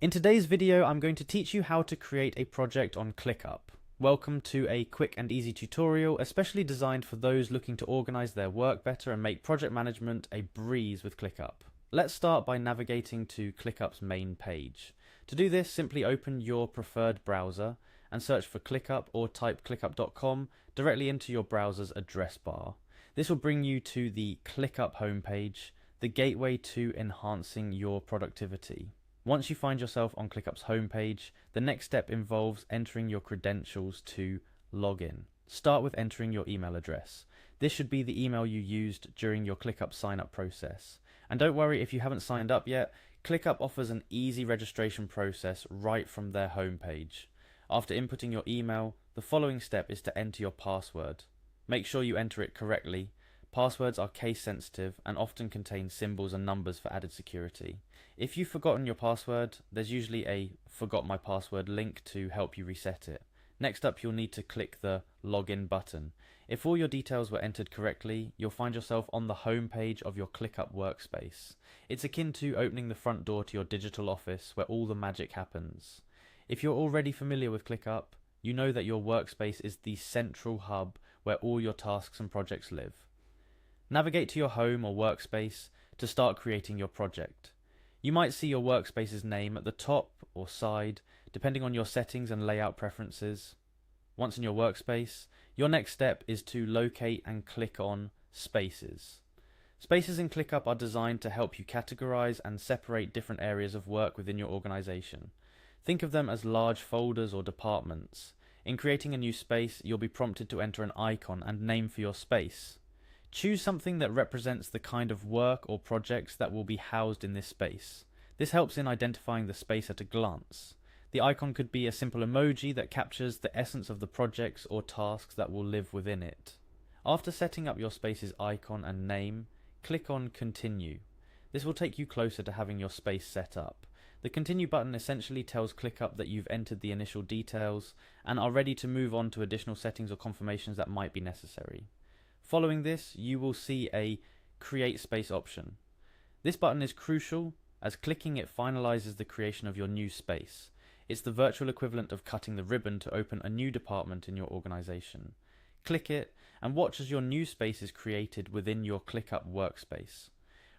In today's video, I'm going to teach you how to create a project on ClickUp. Welcome to a quick and easy tutorial, especially designed for those looking to organize their work better and make project management a breeze with ClickUp. Let's start by navigating to ClickUp's main page. To do this, simply open your preferred browser and search for ClickUp or type clickup.com directly into your browser's address bar. This will bring you to the ClickUp homepage, the gateway to enhancing your productivity. Once you find yourself on ClickUp's homepage, the next step involves entering your credentials to log in. Start with entering your email address. This should be the email you used during your ClickUp sign-up process. And don't worry if you haven't signed up yet, ClickUp offers an easy registration process right from their homepage. After inputting your email, the following step is to enter your password. Make sure you enter it correctly. Passwords are case sensitive and often contain symbols and numbers for added security. If you've forgotten your password, there's usually a forgot my password link to help you reset it. Next up, you'll need to click the login button. If all your details were entered correctly, you'll find yourself on the home page of your ClickUp workspace. It's akin to opening the front door to your digital office where all the magic happens. If you're already familiar with ClickUp, you know that your workspace is the central hub where all your tasks and projects live. Navigate to your home or workspace to start creating your project. You might see your workspace's name at the top or side, depending on your settings and layout preferences. Once in your workspace, your next step is to locate and click on Spaces. Spaces in ClickUp are designed to help you categorize and separate different areas of work within your organization. Think of them as large folders or departments. In creating a new space, you'll be prompted to enter an icon and name for your space. Choose something that represents the kind of work or projects that will be housed in this space. This helps in identifying the space at a glance. The icon could be a simple emoji that captures the essence of the projects or tasks that will live within it. After setting up your space's icon and name, click on Continue. This will take you closer to having your space set up. The Continue button essentially tells ClickUp that you've entered the initial details and are ready to move on to additional settings or confirmations that might be necessary. Following this, you will see a Create Space option. This button is crucial as clicking it finalizes the creation of your new space. It's the virtual equivalent of cutting the ribbon to open a new department in your organization. Click it and watch as your new space is created within your ClickUp workspace.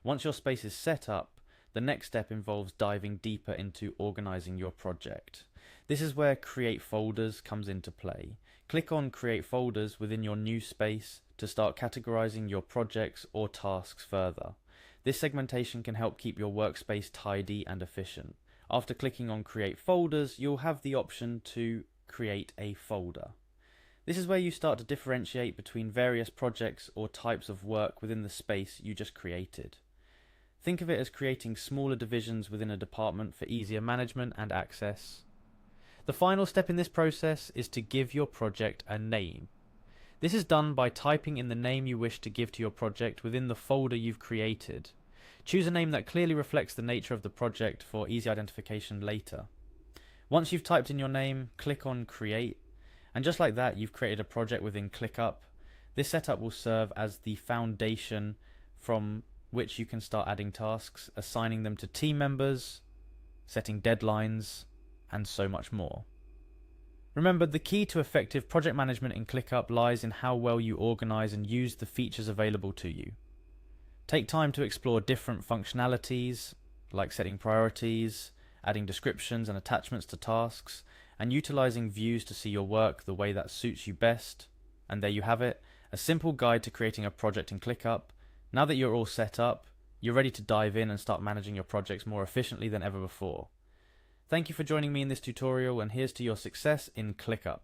Once your space is set up, the next step involves diving deeper into organizing your project. This is where Create Folders comes into play. Click on Create Folders within your new space to start categorizing your projects or tasks further. This segmentation can help keep your workspace tidy and efficient. After clicking on Create Folders, you'll have the option to create a folder. This is where you start to differentiate between various projects or types of work within the space you just created. Think of it as creating smaller divisions within a department for easier management and access. The final step in this process is to give your project a name. This is done by typing in the name you wish to give to your project within the folder you've created. Choose a name that clearly reflects the nature of the project for easy identification later. Once you've typed in your name, click on Create, and just like that, you've created a project within ClickUp. This setup will serve as the foundation from which you can start adding tasks, assigning them to team members, setting deadlines, and so much more. Remember, the key to effective project management in ClickUp lies in how well you organize and use the features available to you. Take time to explore different functionalities, like setting priorities, adding descriptions and attachments to tasks, and utilizing views to see your work the way that suits you best. And there you have it, a simple guide to creating a project in ClickUp. Now that you're all set up, you're ready to dive in and start managing your projects more efficiently than ever before. Thank you for joining me in this tutorial, and here's to your success in ClickUp.